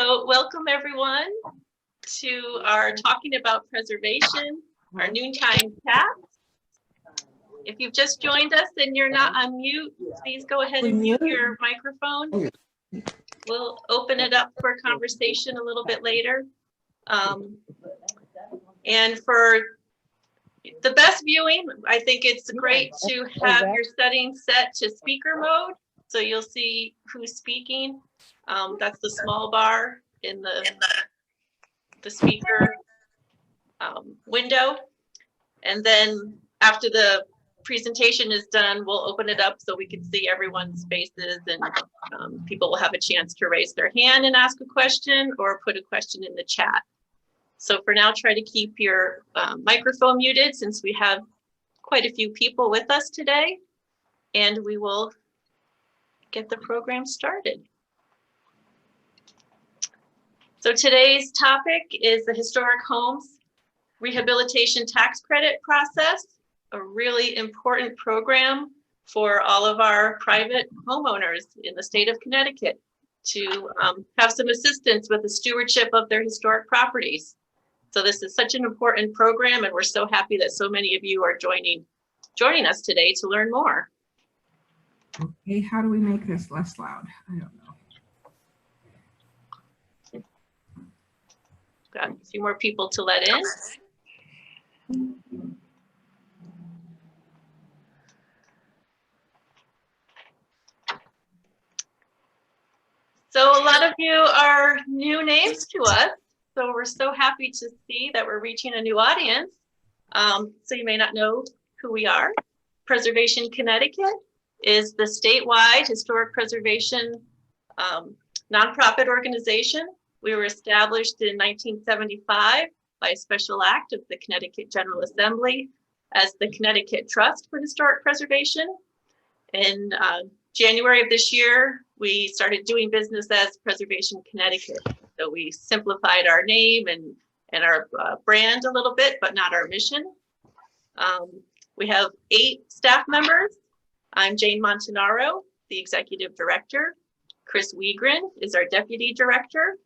So welcome everyone to our Talking About Preservation, our noontime chat. If you've just joined us and you're not on mute, please go ahead and mute your microphone. We'll open it up for conversation a little bit later. And for the best viewing, I think it's great to have your settings set to speaker mode. So you'll see who's speaking. That's the small bar in the speaker window. And then after the presentation is done, we'll open it up so we can see everyone's faces, and people will have a chance to raise their hand and ask a question or put a question in the chat. So for now, try to keep your microphone muted since we have quite a few people with us today, and we will get the program started. So today's topic is the Historic Homes Rehabilitation Tax Credit Process, a really important program for all of our private homeowners in the state of Connecticut to have some assistance with the stewardship of their historic properties. So this is such an important program, and we're so happy that so many of you are joining us today to learn more. Okay, how do we make this less loud? I don't know. Got a few more people to let in. So a lot of you are new names to us. So we're so happy to see that we're reaching a new audience. So you may not know who we are. Preservation Connecticut is the statewide historic preservation nonprofit organization. We were established in 1975 by a special act of the Connecticut General Assembly as the Connecticut Trust for Historic Preservation. In January of this year, we started doing business as Preservation Connecticut. So we simplified our name and our brand a little bit, but not our mission. We have 8 staff members. I'm Jane Montanaro, the executive director. Chris Wiegren is our deputy director.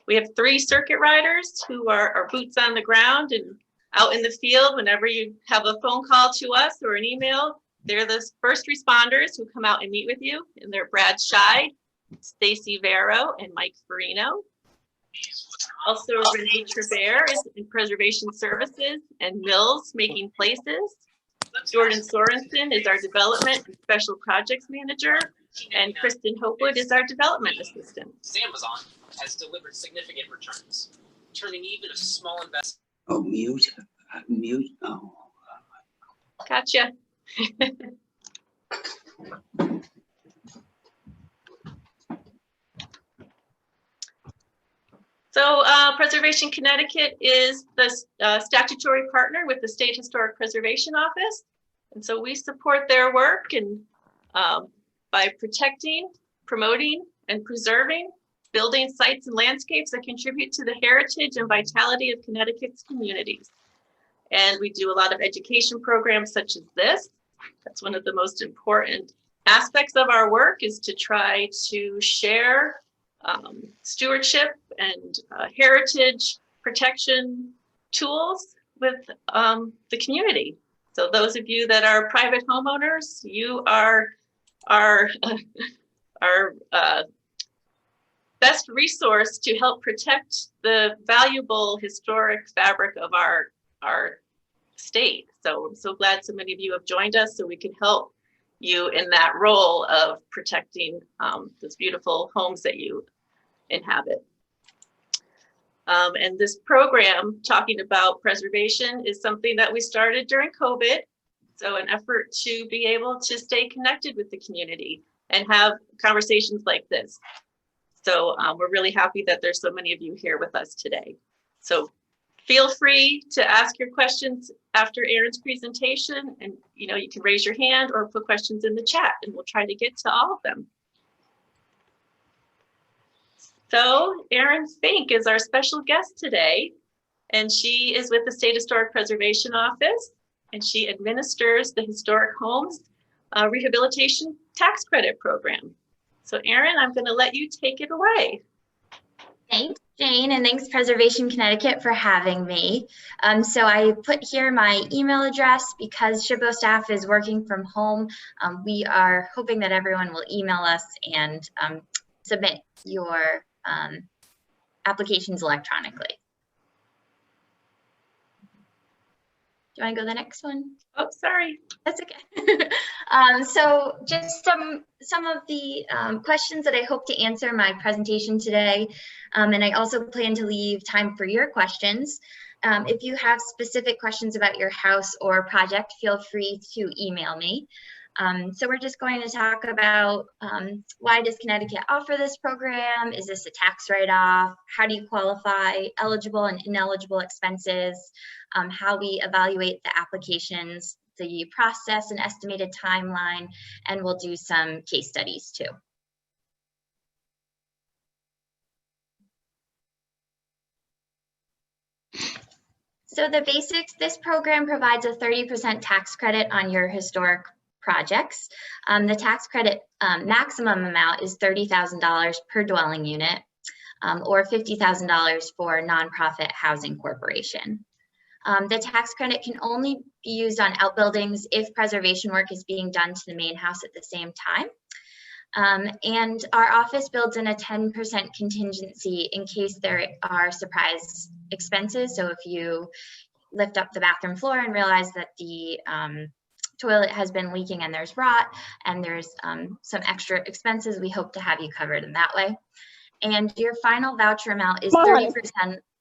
We have 3 circuit riders who are our boots on the ground and out in the field. Whenever you have a phone call to us or an email, they're the first responders who come out and meet with you. And they're Brad Scheid, Stacy Vero, and Mike Farino. Also, Renee Trevere is in Preservation Services and Mills Making Places. Jordan Sorensen is our Development and Special Projects Manager, and Kristen Hopewood is our Development Assistant. Amazon has delivered significant returns, turning even a small investment. Oh, mute. Mute. Oh. Gotcha. So Preservation Connecticut is the statutory partner with the State Historic Preservation Office. And so we support their work and by protecting, promoting, and preserving building sites and landscapes that contribute to the heritage and vitality of Connecticut's communities. And we do a lot of education programs such as this. That's one of the most important aspects of our work, is to try to share stewardship and heritage protection tools with the community. So those of you that are private homeowners, you are our best resource to help protect the valuable historic fabric of our state. So I'm so glad so many of you have joined us so we can help you in that role of protecting those beautiful homes that you inhabit. And this program, talking about preservation, is something that we started during COVID. So an effort to be able to stay connected with the community and have conversations like this. So we're really happy that there's so many of you here with us today. So feel free to ask your questions after Erin's presentation, and you can raise your hand or put questions in the chat and we'll try to get to all of them. So Erin Fink is our special guest today, and she is with the State Historic Preservation Office, and she administers the Historic Homes Rehabilitation Tax Credit Program. So Erin, I'm going to let you take it away. Thanks, Jane, and thanks Preservation Connecticut for having me. So I put here my email address because SHPO staff is working from home. We are hoping that everyone will email us and submit your applications electronically. Do you want to go to the next one? Oh, sorry. That's okay. So just some of the questions that I hope to answer in my presentation today. And I also plan to leave time for your questions. If you have specific questions about your house or project, feel free to email me. So we're just going to talk about why does Connecticut offer this program? Is this a tax write-off? How do you qualify? Eligible and ineligible expenses? How we evaluate the applications, the process and estimated timeline, and we'll do some case studies too. So the basics, this program provides a 30% tax credit on your historic projects. The tax credit maximum amount is $30,000 per dwelling unit, or $50,000 for nonprofit housing corporation. The tax credit can only be used on outbuildings if preservation work is being done to the main house at the same time. And our office builds in a 10% contingency in case there are surprise expenses. So if you lift up the bathroom floor and realize that the toilet has been leaking and there's rot and there's some extra expenses, we hope to have you covered in that way. And your final voucher amount is 30%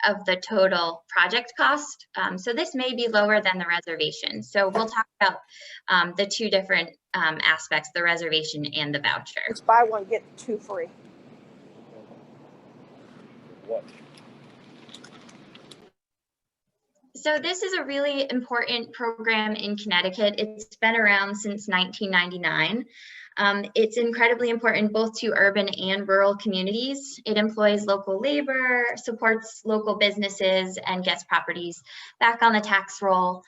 of the total project cost. So this may be lower than the reservation. So we'll talk about the two different aspects, the reservation and the voucher. It's buy one, get two free. What? So this is a really important program in Connecticut. It's been around since 1999. It's incredibly important both to urban and rural communities. It employs local labor, supports local businesses, and gets properties back on the tax roll.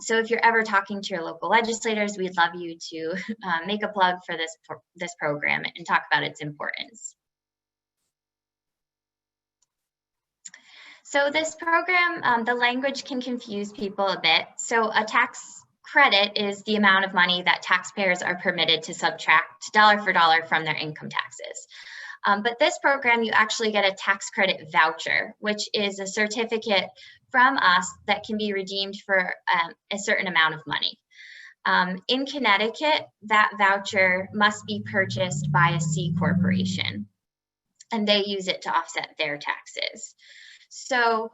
So if you're ever talking to your local legislators, we'd love you to make a plug for this program and talk about its importance. So this program, the language can confuse people a bit. So a tax credit is the amount of money that taxpayers are permitted to subtract dollar for dollar from their income taxes. But this program, you actually get a tax credit voucher, which is a certificate from us that can be redeemed for a certain amount of money. In Connecticut, that voucher must be purchased by a C corporation, and they use it to offset their taxes. So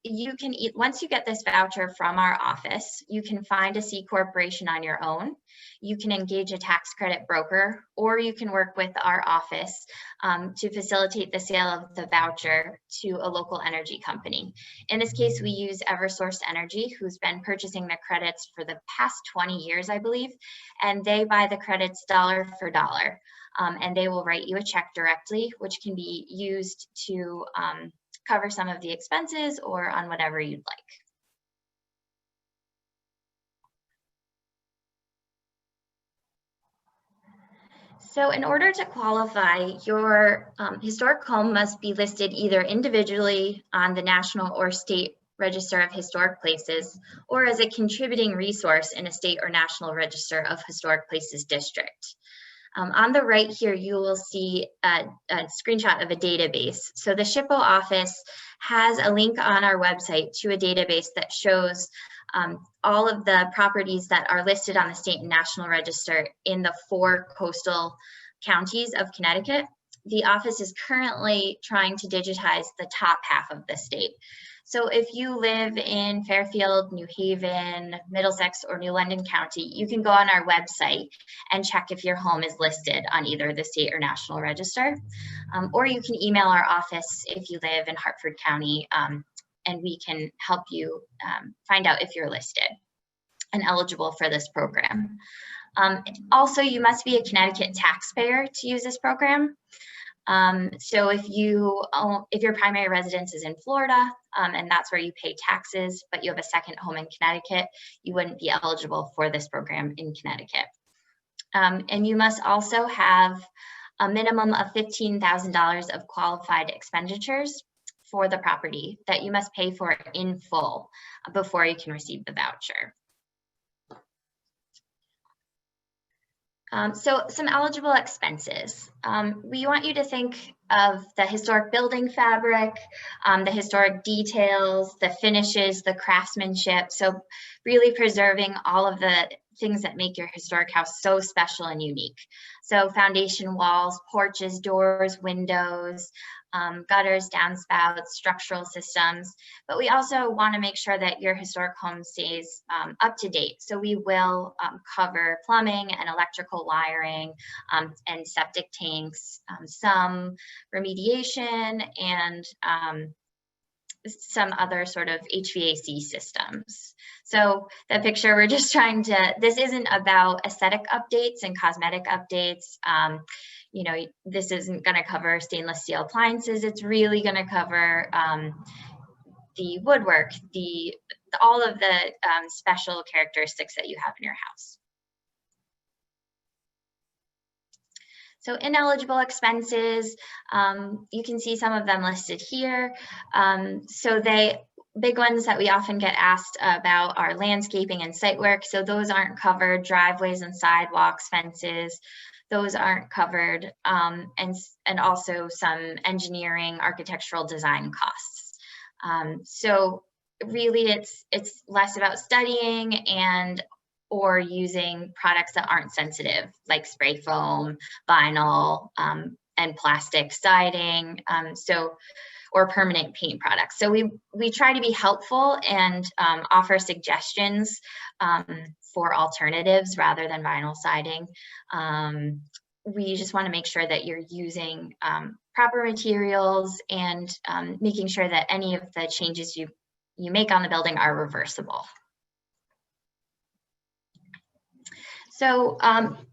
you can once you get this voucher from our office, you can find a C corporation on your own. You can engage a tax credit broker, or you can work with our office to facilitate the sale of the voucher to a local energy company. In this case, we use Eversource Energy, who's been purchasing the credits for the past 20 years, I believe, and they buy the credits dollar for dollar. And they will write you a check directly, which can be used to cover some of the expenses or on whatever you'd like. So in order to qualify, your historic home must be listed either individually on the National or State Register of Historic Places, or as a contributing resource in a state or national register of historic places district. On the right here, you will see a screenshot of a database. So the SHPO office has a link on our website to a database that shows all of the properties that are listed on the state and national register in the 4 coastal counties of Connecticut. The office is currently trying to digitize the top half of the state. So if you live in Fairfield, New Haven, Middlesex, or New London County, you can go on our website and check if your home is listed on either the state or national register. Or you can email our office if you live in Hartford County, and we can help you find out if you're listed and eligible for this program. Also, you must be a Connecticut taxpayer to use this program. So if your primary residence is in Florida, and that's where you pay taxes, but you have a second home in Connecticut, you wouldn't be eligible for this program in Connecticut. And you must also have a minimum of $15,000 of qualified expenditures for the property that you must pay for in full before you can receive the voucher. So some eligible expenses. We want you to think of the historic building fabric, the historic details, the finishes, the craftsmanship. So really preserving all of the things that make your historic house so special and unique. So foundation walls, porches, doors, windows, gutters, downspouts, structural systems. But we also want to make sure that your historic home stays up to date. So we will cover plumbing and electrical wiring and septic tanks, some remediation, and some other sort of HVAC systems. So the picture, we're just trying to, this isn't about aesthetic updates and cosmetic updates. You know, this isn't going to cover stainless steel appliances. It's really going to cover the woodwork, all of the special characteristics that you have in your house. So ineligible expenses, you can see some of them listed here. So big ones that we often get asked about are landscaping and site work. So those aren't covered. Driveways and sidewalks, fences, those aren't covered. And also some engineering, architectural design costs. So really it's less about studying or using products that aren't sensitive, like spray foam, vinyl, and plastic siding, or permanent paint products. So we try to be helpful and offer suggestions for alternatives rather than vinyl siding. We just want to make sure that you're using proper materials and making sure that any of the changes you make on the building are reversible. So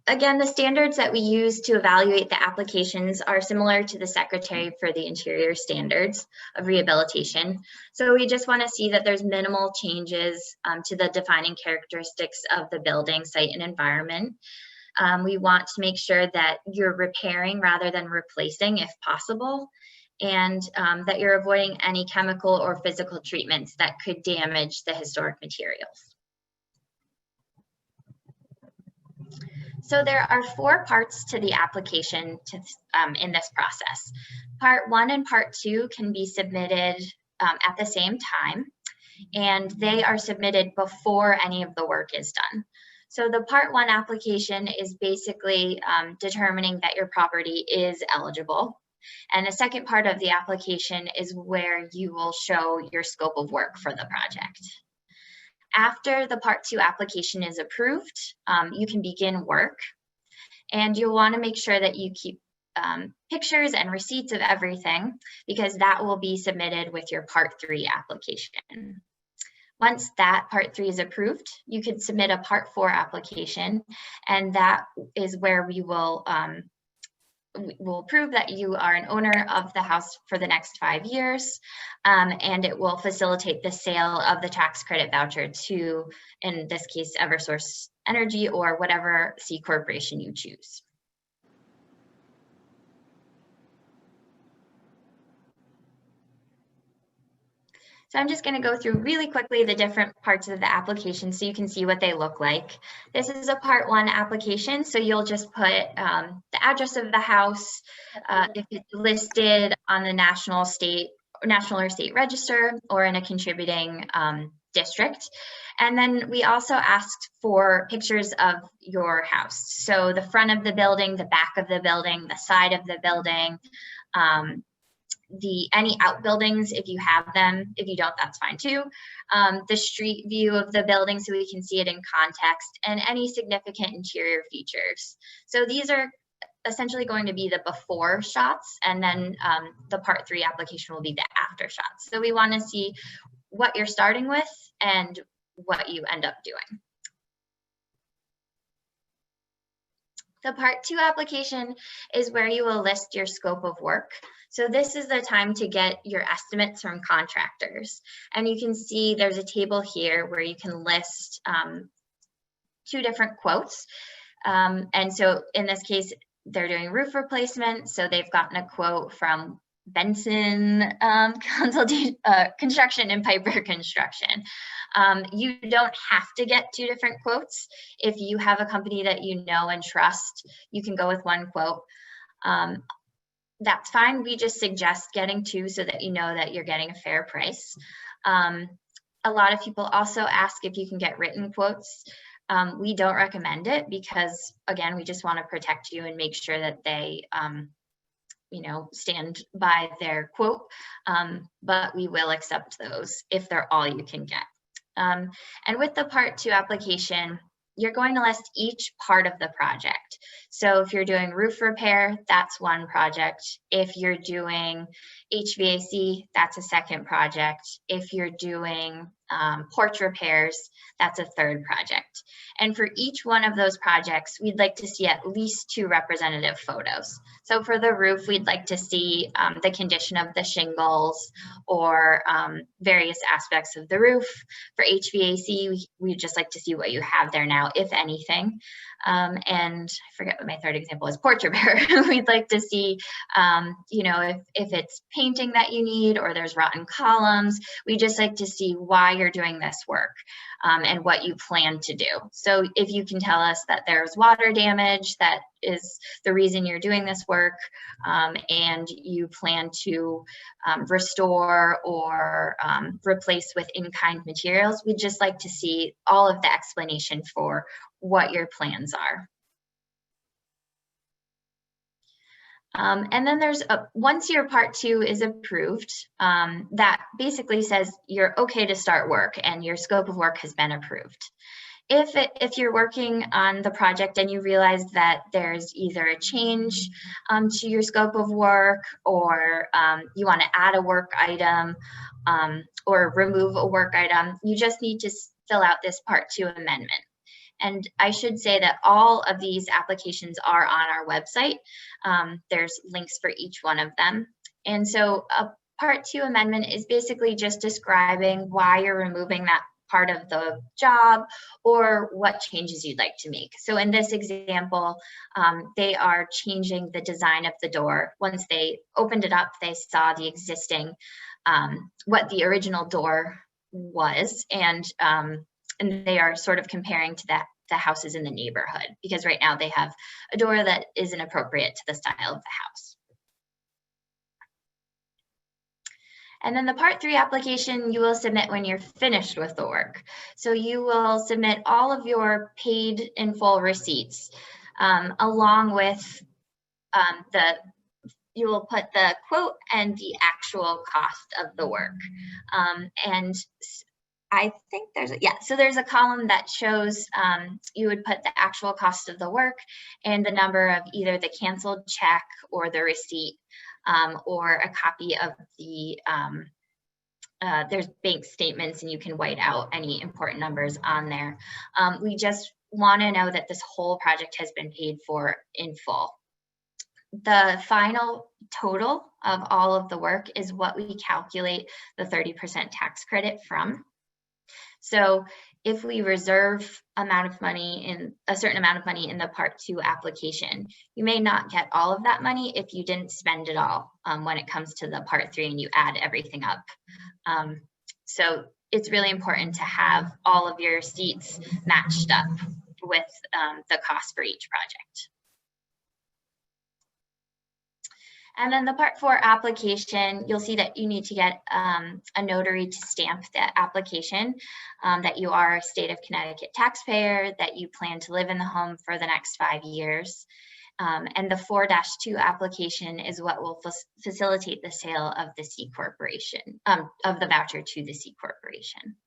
again, the standards that we use to evaluate the applications are similar to the Secretary for the Interior standards of rehabilitation. So we just want to see that there's minimal changes to the defining characteristics of the building, site, and environment. We want to make sure that you're repairing rather than replacing if possible, and that you're avoiding any chemical or physical treatments that could damage the historic materials. So there are 4 parts to the application in this process. Part 1 and Part 2 can be submitted at the same time, and they are submitted before any of the work is done. So the Part 1 application is basically determining that your property is eligible. And the second part of the application is where you will show your scope of work for the project. After the Part 2 application is approved, you can begin work, and you'll want to make sure that you keep pictures and receipts of everything, because that will be submitted with your Part 3 application. Once that Part 3 is approved, you could submit a Part 4 application, and that is where we will prove that you are an owner of the house for the next 5 years, and it will facilitate the sale of the tax credit voucher to, in this case, Eversource Energy or whatever C corporation you choose. So I'm just going to go through really quickly the different parts of the application so you can see what they look like. This is a Part 1 application, so you'll just put the address of the house, if it's listed on the national or state register, or in a contributing district. And then we also asked for pictures of your house. So the front of the building, the back of the building, the side of the building, any outbuildings if you have them. If you don't, that's fine too. The street view of the building so we can see it in context, and any significant interior features. So these are essentially going to be the before shots, and then the Part 3 application will be the after shots. So we want to see what you're starting with and what you end up doing. The Part 2 application is where you will list your scope of work. So this is the time to get your estimates from contractors. And you can see there's a table here where you can list 2 different quotes. And so in this case, they're doing roof replacement, so they've gotten a quote from Benson Construction and Piper Construction. You don't have to get 2 different quotes. If you have a company that you know and trust, you can go with 1 quote. That's fine. We just suggest getting 2 so that you know that you're getting a fair price. A lot of people also ask if you can get written quotes. We don't recommend it because, again, we just want to protect you and make sure that they stand by their quote, but we will accept those if they're all you can get. And with the Part 2 application, you're going to list each part of the project. So if you're doing roof repair, that's 1 project. If you're doing HVAC, that's a 2nd project. If you're doing porch repairs, that's a 3rd project. And for each one of those projects, we'd like to see at least 2 representative photos. So for the roof, we'd like to see the condition of the shingles or various aspects of the roof. For HVAC, we'd just like to see what you have there now, if anything. And I forget what my 3rd example is, porch repair. We'd like to see, if it's painting that you need or there's rotten columns. We just like to see why you're doing this work and what you plan to do. So if you can tell us that there's water damage, that is the reason you're doing this work, and you plan to restore or replace with in-kind materials, we'd just like to see all of the explanation for what your plans are. And then there's once your Part 2 is approved, that basically says you're okay to start work and your scope of work has been approved. If you're working on the project and you realize that there's either a change to your scope of work, or you want to add a work item or remove a work item, you just need to fill out this Part 2 amendment. And I should say that all of these applications are on our website. There's links for each one of them. And so a Part 2 amendment is basically just describing why you're removing that part of the job or what changes you'd like to make. So in this example, they are changing the design of the door. Once they opened it up, they saw the existing, what the original door was, and they are sort of comparing to the houses in the neighborhood, because right now they have a door that isn't appropriate to the style of the house. And then the Part 3 application you will submit when you're finished with the work. So you will submit all of your paid in full receipts, along with you will put the quote and the actual cost of the work. And I think there's a column that shows you would put the actual cost of the work and the number of either the canceled check or the receipt, or a copy of the, there's bank statements, and you can white out any important numbers on there. We just want to know that this whole project has been paid for in full. The final total of all of the work is what we calculate the 30% tax credit from. So if we reserve a certain amount of money in the Part 2 application, you may not get all of that money if you didn't spend it all when it comes to the Part 3 and you add everything up. So it's really important to have all of your receipts matched up with the cost for each project. And then the Part 4 application, you'll see that you need to get a notary to stamp the application, that you are a state of Connecticut taxpayer, that you plan to live in the home for the next 5 years. And the 4-2 application is what will facilitate the sale of the C corporation, of the voucher to the C corporation.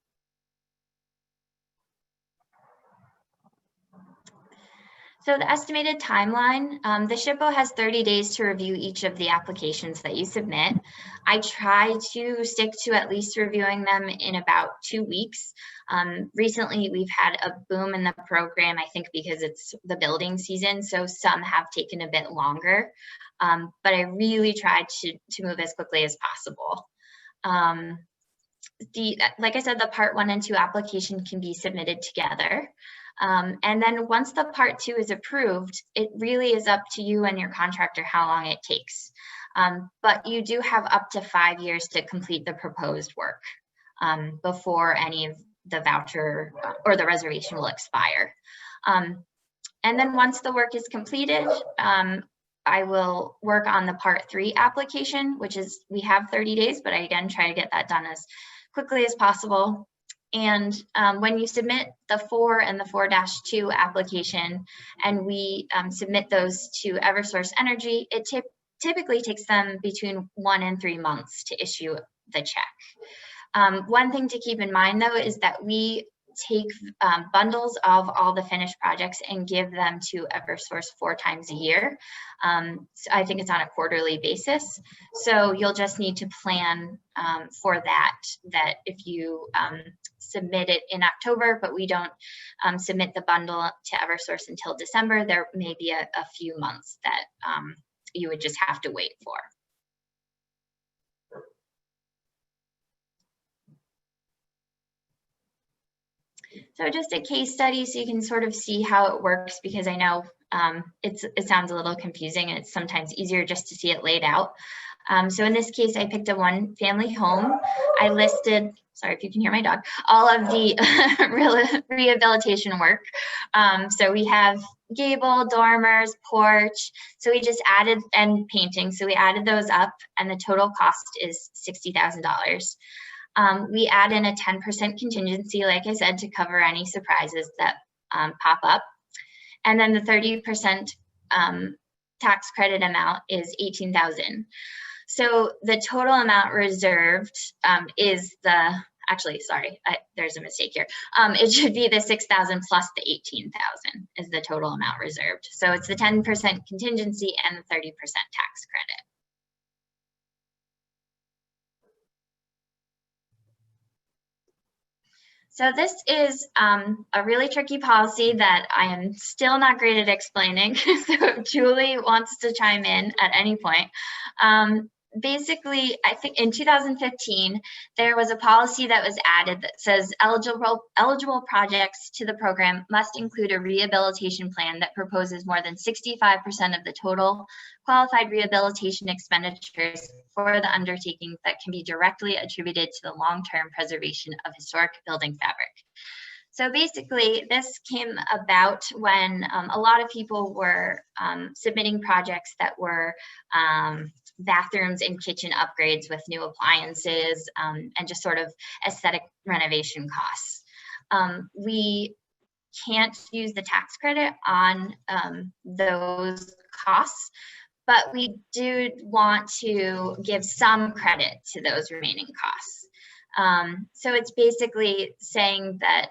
So the estimated timeline, the SHPO has 30 days to review each of the applications that you submit. I try to stick to at least reviewing them in about 2 weeks. Recently, we've had a boom in the program, I think because it's the building season, so some have taken a bit longer, but I really try to move as quickly as possible. Like I said, the Part 1 and 2 application can be submitted together. And then once the Part 2 is approved, it really is up to you and your contractor how long it takes. But you do have up to 5 years to complete the proposed work before any of the voucher or the reservation will expire. And then once the work is completed, I will work on the Part 3 application, which is, we have 30 days, but I again try to get that done as quickly as possible. And when you submit the 4 and the 4-2 application, and we submit those to Eversource Energy, it typically takes them between 1 and 3 months to issue the check. One thing to keep in mind, though, is that we take bundles of all the finished projects and give them to Eversource 4 times a year. So I think it's on a quarterly basis. So you'll just need to plan for that if you submit it in October, but we don't submit the bundle to Eversource until December, there may be a few months that you would just have to wait for. So just a case study so you can sort of see how it works, because I know it sounds a little confusing and it's sometimes easier just to see it laid out. So in this case, I picked a 1-family home. I listed, sorry if you can hear my dog, all of the rehabilitation work. So we have gable, dormers, porch. So we just added, and painting. So we added those up, and the total cost is $60,000. We add in a 10% contingency, like I said, to cover any surprises that pop up. And then the 30% tax credit amount is $18,000. So the total amount reserved is the, actually, sorry, there's a mistake here. It should be the $6,000 plus the $18,000 is the total amount reserved. So it's the 10% contingency and the 30% tax credit. So this is a really tricky policy that I am still not great at explaining. So if Julie wants to chime in at any point. Basically, I think in 2015, there was a policy that was added that says eligible projects to the program must include a rehabilitation plan that proposes more than 65% of the total qualified rehabilitation expenditures for the undertaking that can be directly attributed to the long-term preservation of historic building fabric. So basically, this came about when a lot of people were submitting projects that were bathrooms and kitchen upgrades with new appliances and just sort of aesthetic renovation costs. We can't use the tax credit on those costs, but we do want to give some credit to those remaining costs. So it's basically saying that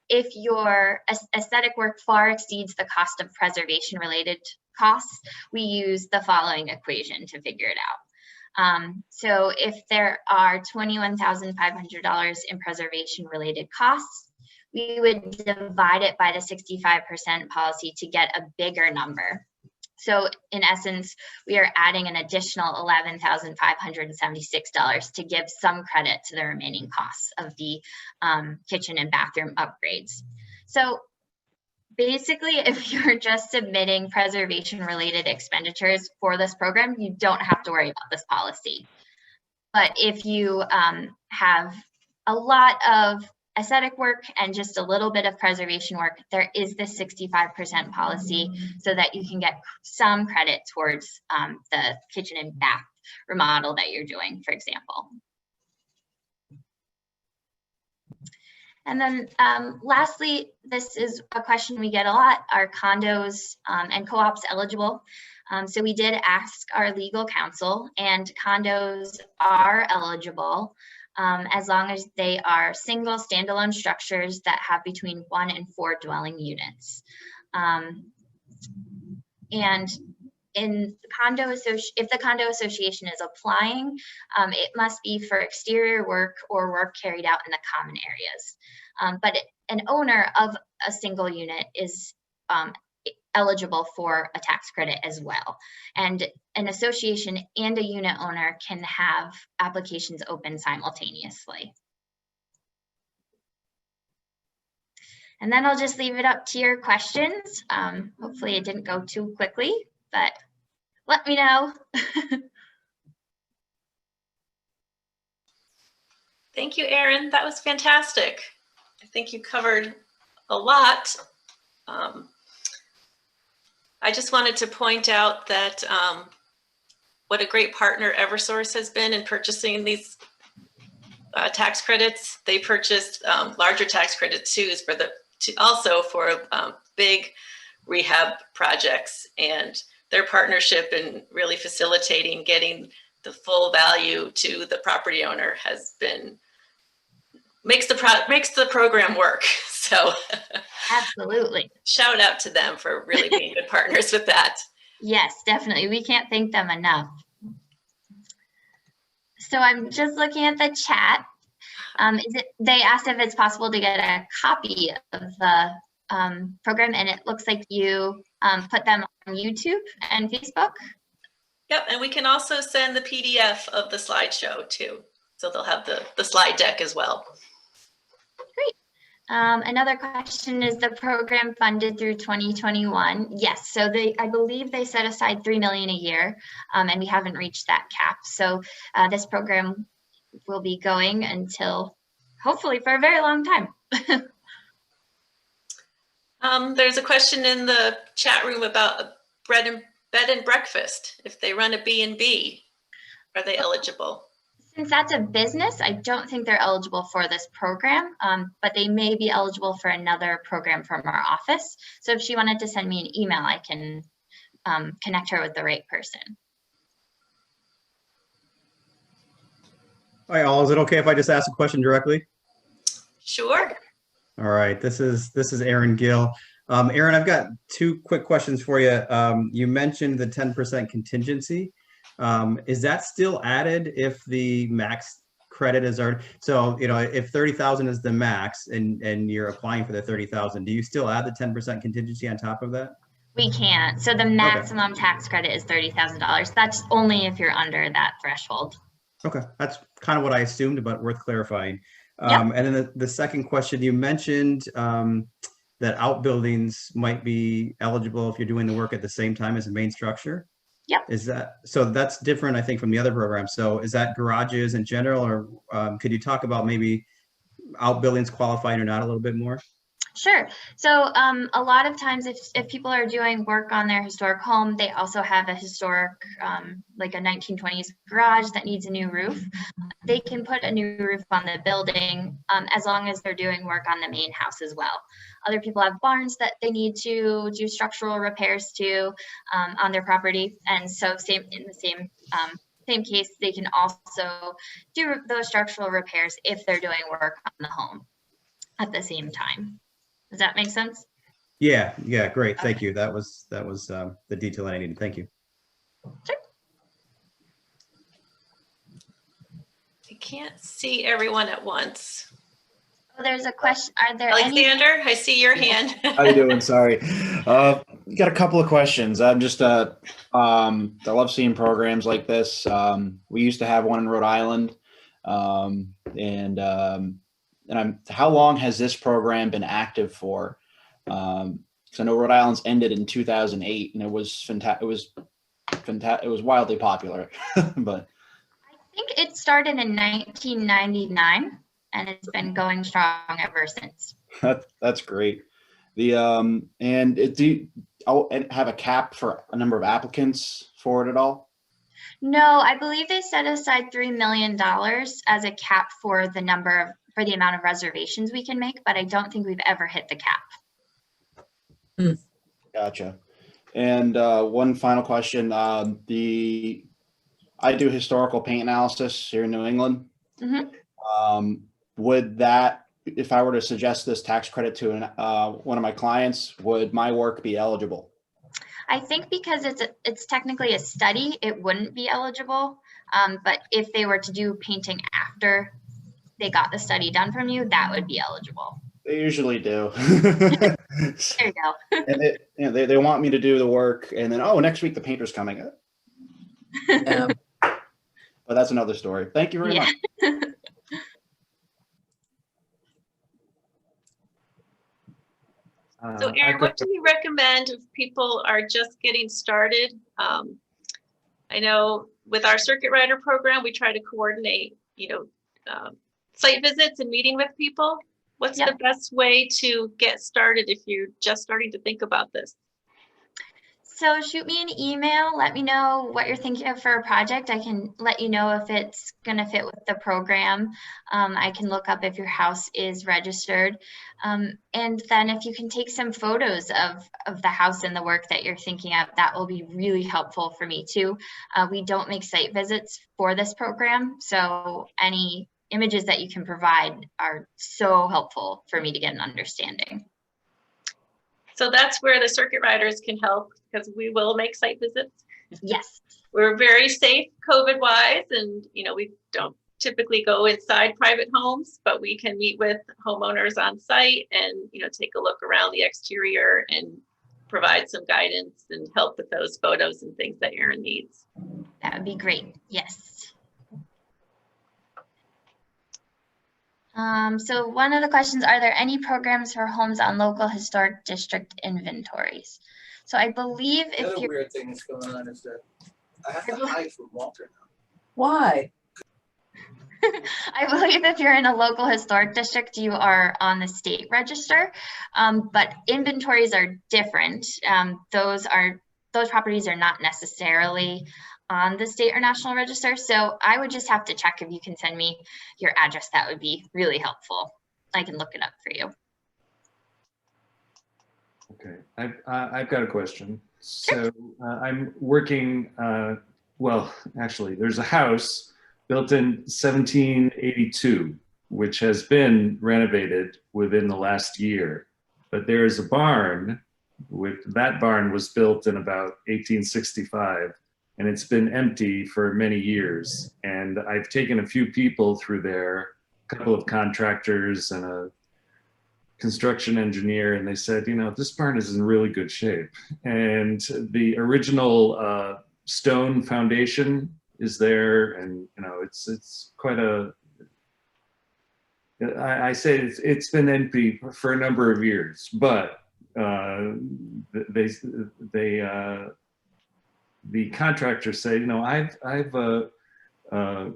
if your aesthetic work far exceeds the cost of preservation related costs, we use the following equation to figure it out. So if there are $21,500 in preservation related costs, we would divide it by the 65% policy to get a bigger number. So in essence, we are adding an additional $11,576 to give some credit to the remaining costs of the kitchen and bathroom upgrades. So basically, if you're just submitting preservation related expenditures for this program, you don't have to worry about this policy. But if you have a lot of aesthetic work and just a little bit of preservation work, there is this 65% policy so that you can get some credit towards the kitchen and bath remodel that you're doing, for example. And then lastly, this is a question we get a lot, are condos and co-ops eligible? So we did ask our legal counsel, and condos are eligible as long as they are single standalone structures that have between 1 and 4 dwelling units. And in the condo if the condo association is applying, it must be for exterior work or work carried out in the common areas. But an owner of a single unit is eligible for a tax credit as well. And an association and a unit owner can have applications open simultaneously. And then I'll just leave it up to your questions. Hopefully it didn't go too quickly, but let me know. Thank you, Erin. That was fantastic. I think you covered a lot. I just wanted to point out that what a great partner Eversource has been in purchasing these tax credits. They purchased larger tax credits too, also for big rehab projects, and their partnership in really facilitating getting the full value to the property owner makes the program work. So Absolutely. shout out to them for really being good partners with that. Yes, definitely. We can't thank them enough. So I'm just looking at the chat. They asked if it's possible to get a copy of the program, and it looks like you put them on YouTube and Facebook. Yep, and we can also send the PDF of the slideshow too. So they'll have the slide deck as well. Great. Another question, is the program funded through 2021? Yes, so I believe they set aside $3 million a year, and we haven't reached that cap. So this program will be going until hopefully for a very long time. There's a question in the chat room about a bed and breakfast. If they run a B&B, are they eligible? Since that's a business, I don't think they're eligible for this program, but they may be eligible for another program from our office. So if she wanted to send me an email, I can connect her with the right person. Hi, all. Is it okay if I just ask a question directly? Sure. All right. This is Aaron Gill. Aaron, I've got two quick questions for you. You mentioned the 10% contingency. Is that still added if the max credit is already? So, you know, if 30,000 is the max and you're applying for the 30,000, do you still add the 10% contingency on top of that? We can't. So the maximum tax credit is $30,000. That's only if you're under that threshold. Okay, that's kind of what I assumed, but worth clarifying. Yep. And then the second question, you mentioned that outbuildings might be eligible if you're doing the work at the same time as the main structure. Yep. Is that, so that's different, I think, from the other program. So is that garages in general, or could you talk about maybe outbuildings qualifying or not a little bit more? Sure. So a lot of times if people are doing work on their historic home, they also have a historic, like a 1920s garage that needs a new roof. They can put a new roof on the building as long as they're doing work on the main house as well. Other people have barns that they need to do structural repairs to on their property. And so same case, they can also do those structural repairs if they're doing work on the home at the same time. Does that make sense? Yeah, great. Thank you. That was the detail I needed. Thank you. Sure. I can't see everyone at once. Oh, there's a question. Are there Alexander, I see your hand. How you doing? Sorry. Got a couple of questions. I'm just, I love seeing programs like this. We used to have one in Rhode Island. How long has this program been active for? Because I know Rhode Island's ended in 2008, and it was fantastic. It was wildly popular. But I think it started in 1999, and it's been going strong ever since. that's great. I'll have a cap for a number of applicants for it at all? No, I believe they set aside $3 million as a cap for the amount of reservations we can make, but I don't think we've ever hit the cap. Gotcha. And one final question. I do historical paint analysis here in New England. Mm-hmm. Would that, if I were to suggest this tax credit to one of my clients, would my work be eligible? I think because it's technically a study, it wouldn't be eligible. But if they were to do painting after they got the study done from you, that would be eligible. They usually do. There you go. And they want me to do the work, and then, oh, next week the painter's coming. But that's another story. Thank you very much. So Aaron, I've what got- do you recommend if people are just getting started? I know with our circuit rider program, we try to coordinate, site visits and meeting with people. What's the best way to get started if you're just starting to think about this? So shoot me an email, let me know what you're thinking of for a project. I can let you know if it's gonna fit with the program. I can look up if your house is registered. And then if you can take some photos of the house and the work that you're thinking of, that will be really helpful for me too. We don't make site visits for this program, so any images that you can provide are so helpful for me to get an understanding. So that's where the circuit riders can help, because we will make site visits. Yes. We're very safe COVID wise, and we don't typically go inside private homes, but we can meet with homeowners on site and take a look around the exterior and provide some guidance and help with those photos and things that Aaron needs. That would be great. Yes. So one of the questions, are there any programs for homes on local historic district inventories? So I believe The if other you're, weird thing that's going on is that I have to hide from Walter now. Why? I believe if you're in a local historic district, you are on the state register, but inventories are different. Those properties are not necessarily on the state or national register. So I would just have to check if you can send me your address. That would be really helpful. I can look it up for you. Okay, I've got a question. So I'm working, well, actually, there's a house built in 1782, which has been renovated within the last year. But there is a barn, that barn was built in about 1865, and it's been empty for many years. And I've taken a few people through there, a couple of contractors and a construction engineer, and they said, this barn is in really good shape. And the original stone foundation is there, and it's quite I say it's been empty for a number of years, but the contractors say, I've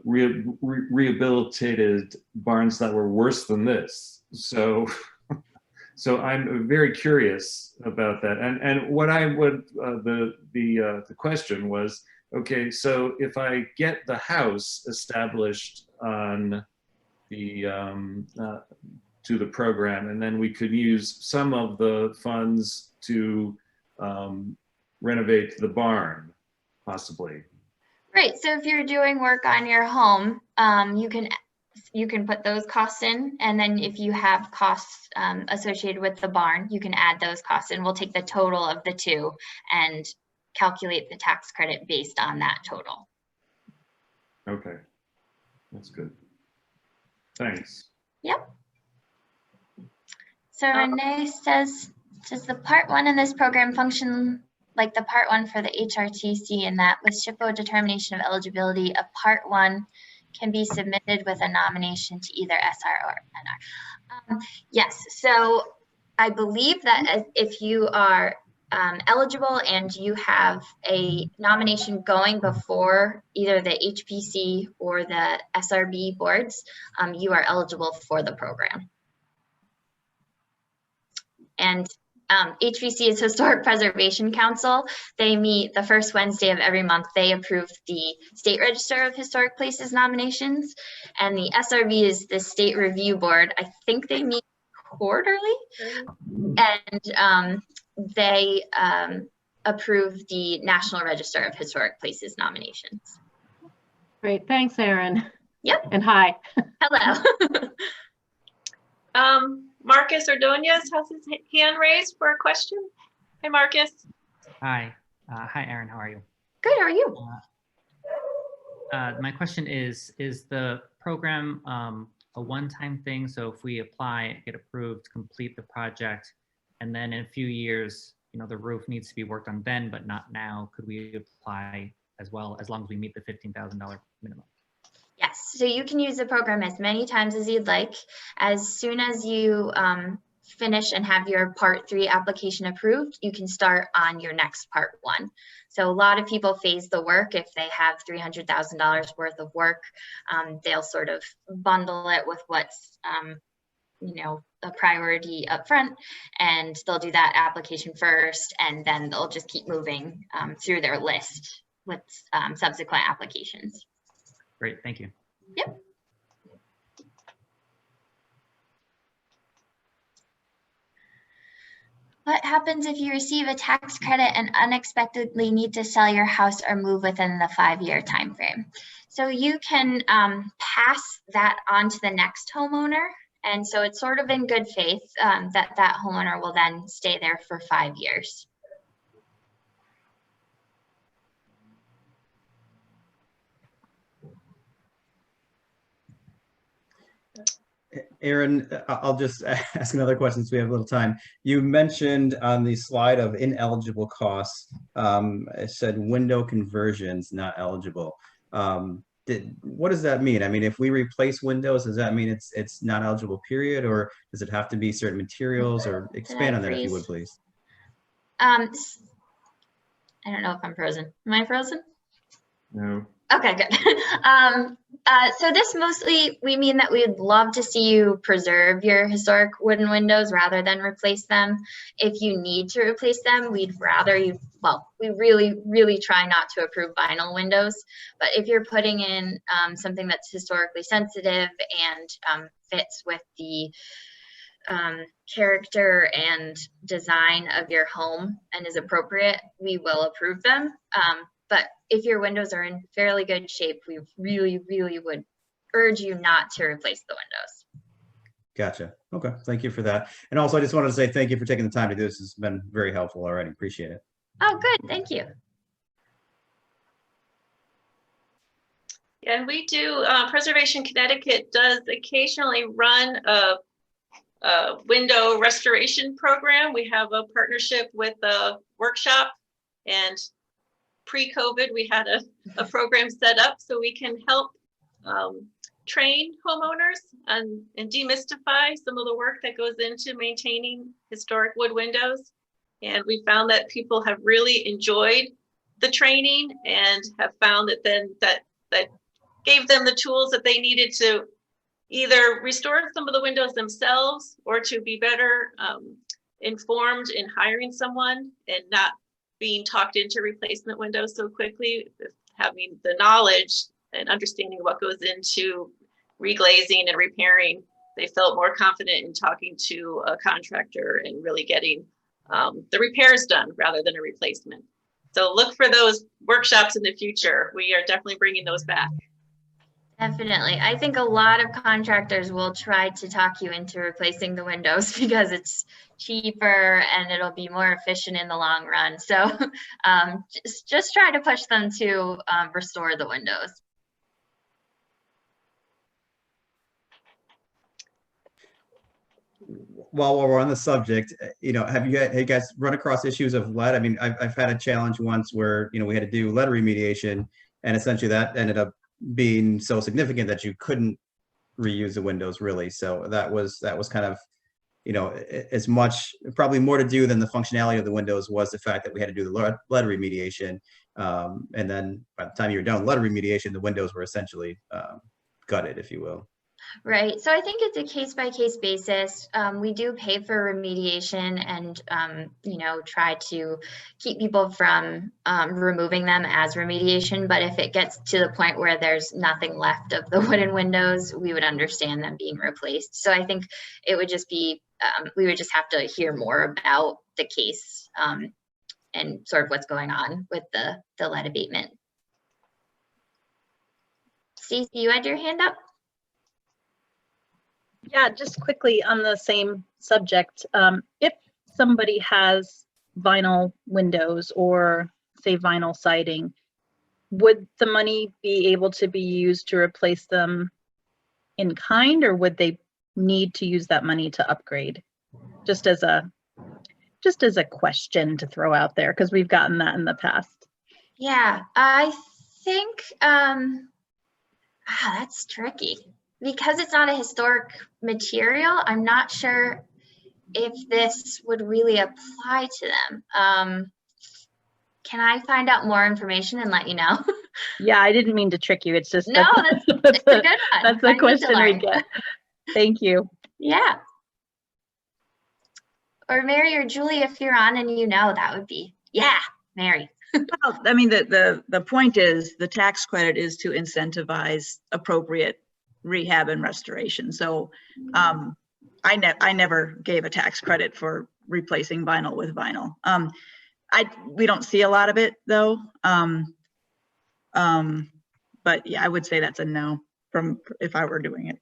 rehabilitated barns that were worse than this. So I'm very curious about that. And what I would, the question was, okay, so if I get the house established on the, to the program, and then we could use some of the funds to renovate the barn, possibly. Right. So if you're doing work on your home, you can put those costs in, and then if you have costs associated with the barn, you can add those costs, and we'll take the total of the two and calculate the tax credit based on that total. Okay, that's good. Thanks. Yep. So Renee says, does the part one in this program function like the part one for the HRTC, in that with SHPO determination of eligibility, a part one can be submitted with a nomination to either SR or NR? Yes, so I believe that if you are eligible and you have a nomination going before either the HPC or the SRB boards, you are eligible for the program. And HPC is Historic Preservation Council. They meet the first Wednesday of every month. They approve the State Register of Historic Places nominations. And the SRB is the State Review Board. I think they meet quarterly. And they approve the National Register of Historic Places nominations. Great, thanks, Erin. Yep. And hi. Hello. Marcus Ordonez has his hand raised for a question. Hi, Marcus. Hi. Hi, Erin. How are you? Good. How are you? My question is the program a one-time thing? So if we apply, get approved, complete the project, and then in a few years, the roof needs to be worked on then, but not now, could we apply as well, as long as we meet the $15,000 minimum? Yes, so you can use the program as many times as you'd like. As soon as you finish and have your Part 3 application approved, you can start on your next Part 1. So a lot of people phase the work. If they have $300,000 worth of work, they'll sort of bundle it with what's a priority up front, and they'll do that application first, and then they'll just keep moving through their list with subsequent applications. Great, thank you. Yep. What happens if you receive a tax credit and unexpectedly need to sell your house or move within the 5-year time frame? So you can pass that on to the next homeowner. And so it's sort of in good faith that that homeowner will then stay there for 5 years. Aaron, I'll just ask another question so we have a little time. You mentioned on the slide of ineligible costs, it said window conversions not eligible. What does that mean? I mean, if we replace windows, does that mean it's not eligible, period? Or does it have to be certain materials? Or expand on that if you would, please. I don't know if I'm frozen. Am I frozen? No. Okay, good. So this mostly, we mean that we'd love to see you preserve your historic wooden windows rather than replace them. If you need to replace them, we'd rather you, well, we really try not to approve vinyl windows, but if you're putting in something that's historically sensitive and fits with the character and design of your home and is appropriate, we will approve them. But if your windows are in fairly good shape, we really would urge you not to replace the windows. Gotcha. Okay, thank you for that. And also, I just wanted to say thank you for taking the time to do this. It's been very helpful already. Appreciate it. Oh, good. Thank you. And we do, Preservation Connecticut does occasionally run a window restoration program. We have a partnership with a workshop, and pre-COVID, we had a program set up so we can help train homeowners and demystify some of the work that goes into maintaining historic wood windows. And we found that people have really enjoyed the training and have found that then that gave them the tools that they needed to either restore some of the windows themselves or to be better informed in hiring someone and not being talked into replacement windows so quickly, having the knowledge and understanding what goes into reglazing and repairing. They felt more confident in talking to a contractor and really getting the repairs done rather than a replacement. So look for those workshops in the future. We are definitely bringing those back. Definitely. I think a lot of contractors will try to talk you into replacing the windows because it's cheaper and it'll be more efficient in the long run. So just try to push them to restore the windows. While we're on the subject, have you guys run across issues of lead? I mean, I've had a challenge once where, we had to do lead remediation, and essentially that ended up being so significant that you couldn't reuse the windows really. So that was kind of, as much, probably more to do than the functionality of the windows was the fact that we had to do the lead remediation. And then by the time you were done lead remediation, the windows were essentially gutted, if you will. Right. So I think it's a case-by-case basis. We do pay for remediation and, try to keep people from removing them as remediation. But if it gets to the point where there's nothing left of the wooden windows, we would understand them being replaced. So I think it would just be, we would just have to hear more about the case and sort of what's going on with the lead abatement. Stacey, you had your hand up? Yeah, just quickly on the same subject. If somebody has vinyl windows or say vinyl siding, would the money be able to be used to replace them in kind, or would they need to use that money to upgrade? Just as a question to throw out there, because we've gotten that in the past. Yeah, I think that's tricky. Because it's not a historic material, I'm not sure if this would really apply to them. Can I find out more information and let you know? Yeah, I didn't mean to trick you. It's just No, that's it's a good one. that's I the need to question we learn. get. Thank you. Yeah. Or Mary or Julie, if you're on and you know, that would be, yeah, Mary. Well, I mean, the point is the tax credit is to incentivize appropriate rehab and restoration. So I never gave a tax credit for replacing vinyl with vinyl. We don't see a lot of it though. But yeah, I would say that's a no from if I were doing it.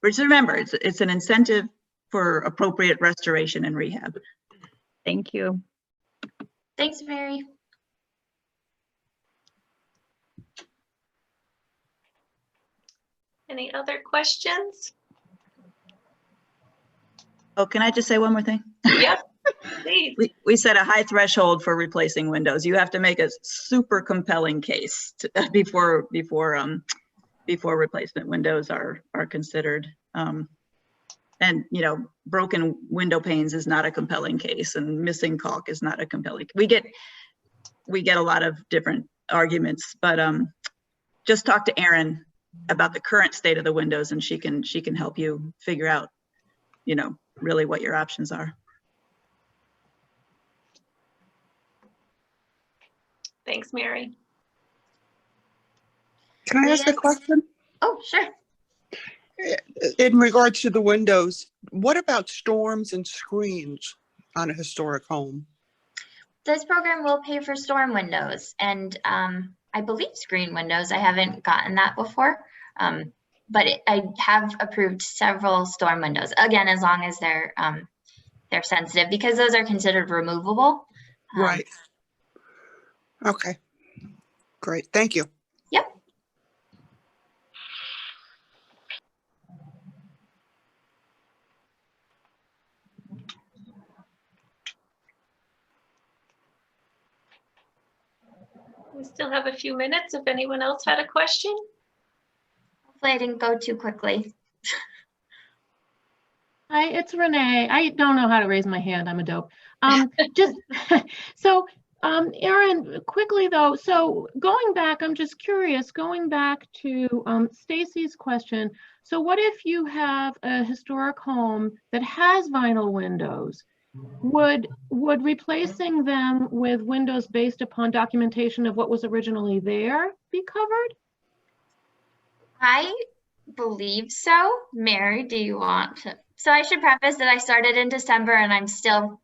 But just remember, it's an incentive for appropriate restoration and rehab. Thank you. Thanks, Mary. Any other questions? Oh, can I just say one more thing? Yep, please. We set a high threshold for replacing windows. You have to make a super compelling case before replacement windows are considered. And you know, broken window panes is not a compelling case, and missing caulk is not a compelling. We get a lot of different arguments, but just talk to Erin about the current state of the windows, and she can help you figure out, you know, really what your options are. Thanks, Mary. Can I ask a question? Oh, sure. In regards to the windows, what about storms and screens on a historic home? This program will pay for storm windows and I believe screen windows. I haven't gotten that before, but I have approved several storm windows. Again, as long as they're sensitive, because those are considered removable. Right. Okay. Great. Thank you. Yep. We still have a few minutes if anyone else had a question. Hopefully I didn't go too quickly. Hi, it's Renee. I don't know how to raise my hand. I'm a dope. Just so, Erin, quickly though, so going back, I'm just curious, going back to Stacy's question. So what if you have a historic home that has vinyl windows? Would replacing them with windows based upon documentation of what was originally there be covered? I believe so. Mary, do you want to? So I should preface that I started in December and I'm still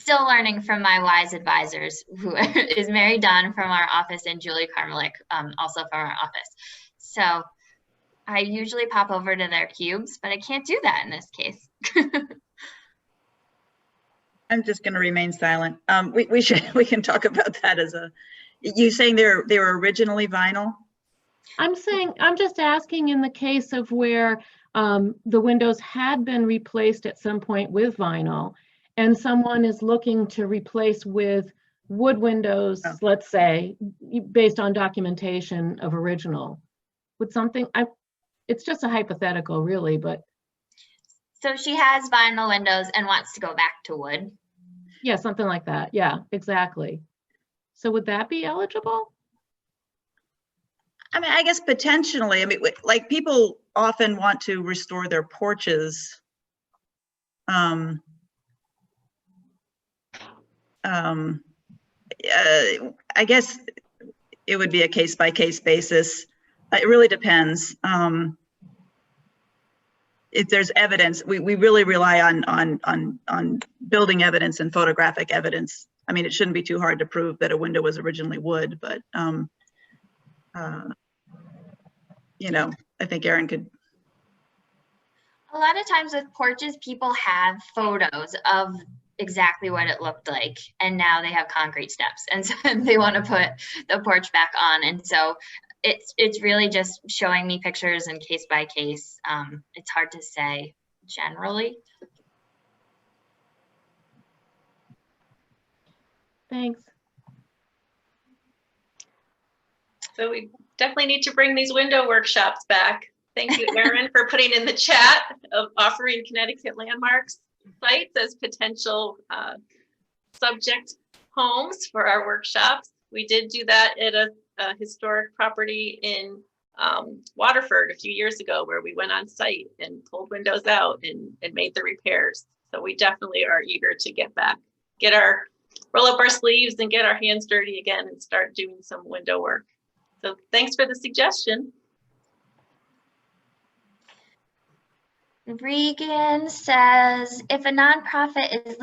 learning from my wise advisors, who is Mary Dunn from our office and Julie Carmelik, also from our office. So I usually pop over to their cubes, but I can't do that in this case. I'm just going to remain silent. We can talk about that as a. You saying they were originally vinyl? I'm just asking in the case of where the windows had been replaced at some point with vinyl, and someone is looking to replace with wood windows, let's say, based on documentation of original. Would something, it's just a hypothetical really, but. So she has vinyl windows and wants to go back to wood. Yeah, something like that. Yeah, exactly. So would that be eligible? I mean, I guess potentially. I mean, like people often want to restore their porches. I guess it would be a case-by-case basis. It really depends. If there's evidence, we really rely on building evidence and photographic evidence. I mean, it shouldn't be too hard to prove that a window was originally wood, but you know, I think Erin could. A lot of times with porches, people have photos of exactly what it looked like, and now they have concrete steps, and so they want to put the porch back on, and so it's really just showing me pictures and case by case. It's hard to say generally. Thanks. So we definitely need to bring these window workshops back. Thank you, Erin, for putting in the chat of offering Connecticut landmarks. sites as potential subject homes for our workshops. We did do that at a historic property in Waterford a few years ago, where we went on site and pulled windows out and made the repairs. So we definitely are eager to get back, roll up our sleeves and get our hands dirty again and start doing some window work. So thanks for the suggestion. Regan says, if a nonprofit is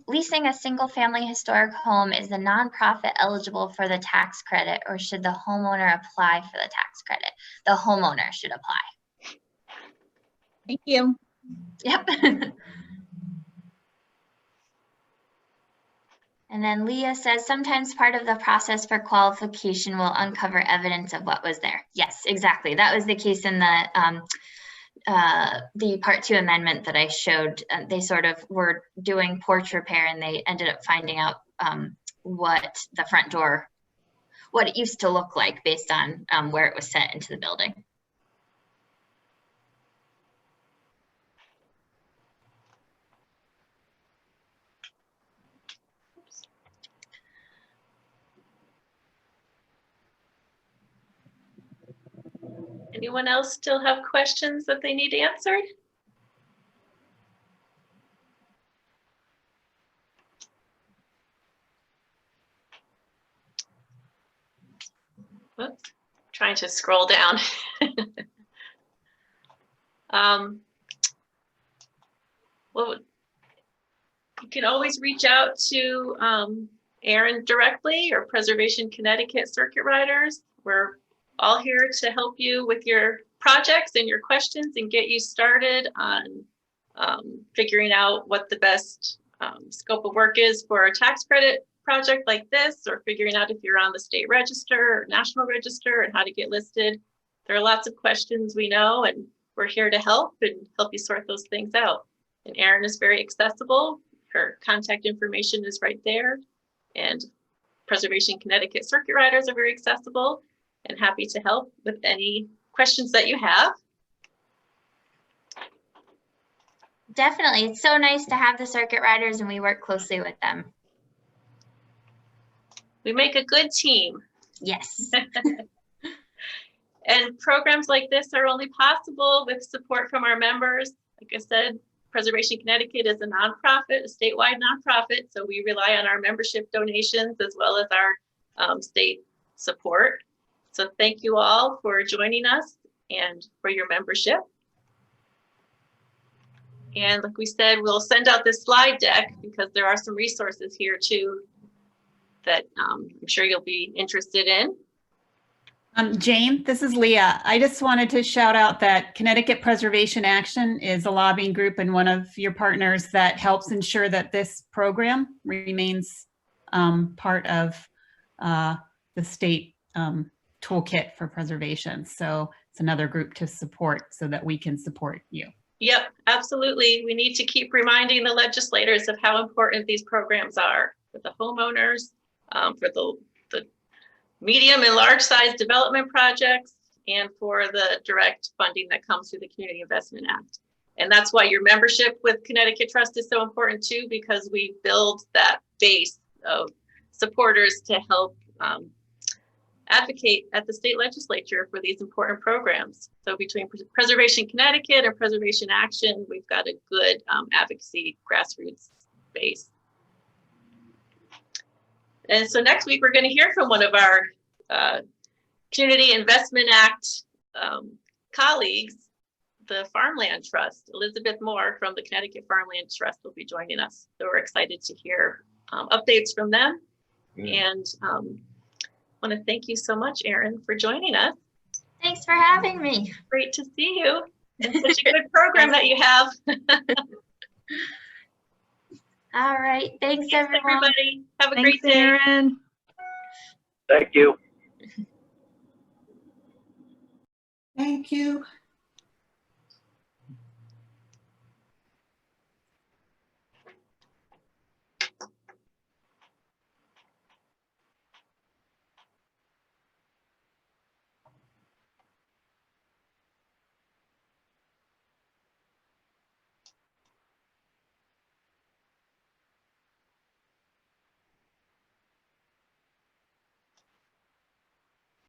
leasing a single family historic home, is the nonprofit eligible for the tax credit, or should the homeowner apply for the tax credit? The homeowner should apply. Thank you. Yep. And then Leah says, sometimes part of the process for qualification will uncover evidence of what was there. Yes, exactly. That was the case in the Part 2 amendment that I showed. They sort of were doing porch repair, and they ended up finding out what the front door, what it used to look like based on where it was set into the building. Anyone else still have questions that they need answered? Oops, trying to scroll down. Well, you can always reach out to Erin directly, or Preservation Connecticut Circuit Riders. We're all here to help you with your projects and your questions and get you started on figuring out what the best scope of work is for a tax credit project like this, or figuring out if you're on the state register or national register and how to get listed. There are lots of questions we know, and we're here to help you sort those things out. And Erin is very accessible. Her contact information is right there. And Preservation Connecticut Circuit Riders are very accessible and happy to help with any questions that you have. Definitely. It's so nice to have the circuit riders, and we work closely with them. We make a good team. Yes. And programs like this are only possible with support from our members. Like I said, Preservation Connecticut is a nonprofit, a statewide nonprofit, so we rely on our membership donations as well as our state support. So thank you all for joining us and for your membership. And like we said, we'll send out this slide deck because there are some resources here too that I'm sure you'll be interested in. Jane, this is Leah. I just wanted to shout out that Connecticut Preservation Action is a lobbying group and one of your partners that helps ensure that this program remains part of the state toolkit for preservation. So it's another group to support so that we can support you. Yep, absolutely. We need to keep reminding the legislators of how important these programs are for the homeowners, for the medium and large size development projects, and for the direct funding that comes through the Community Investment Act. And that's why your membership with Connecticut Trust is so important too, because we build that base of supporters to help advocate at the state legislature for these important programs. So between Preservation Connecticut and Preservation Action, we've got a good advocacy grassroots base. And so next week, we're going to hear from one of our Community Investment Act colleagues, the Farmland Trust. Elizabeth Moore from the Connecticut Farmland Trust will be joining us. So we're excited to hear updates from them. And I want to thank you so much, Erin, for joining us. Thanks for having me. Great to see you. It's such a good program that you have. All right. Thanks everyone. Everybody. Have a great day. Erin. Thank you. Thank you.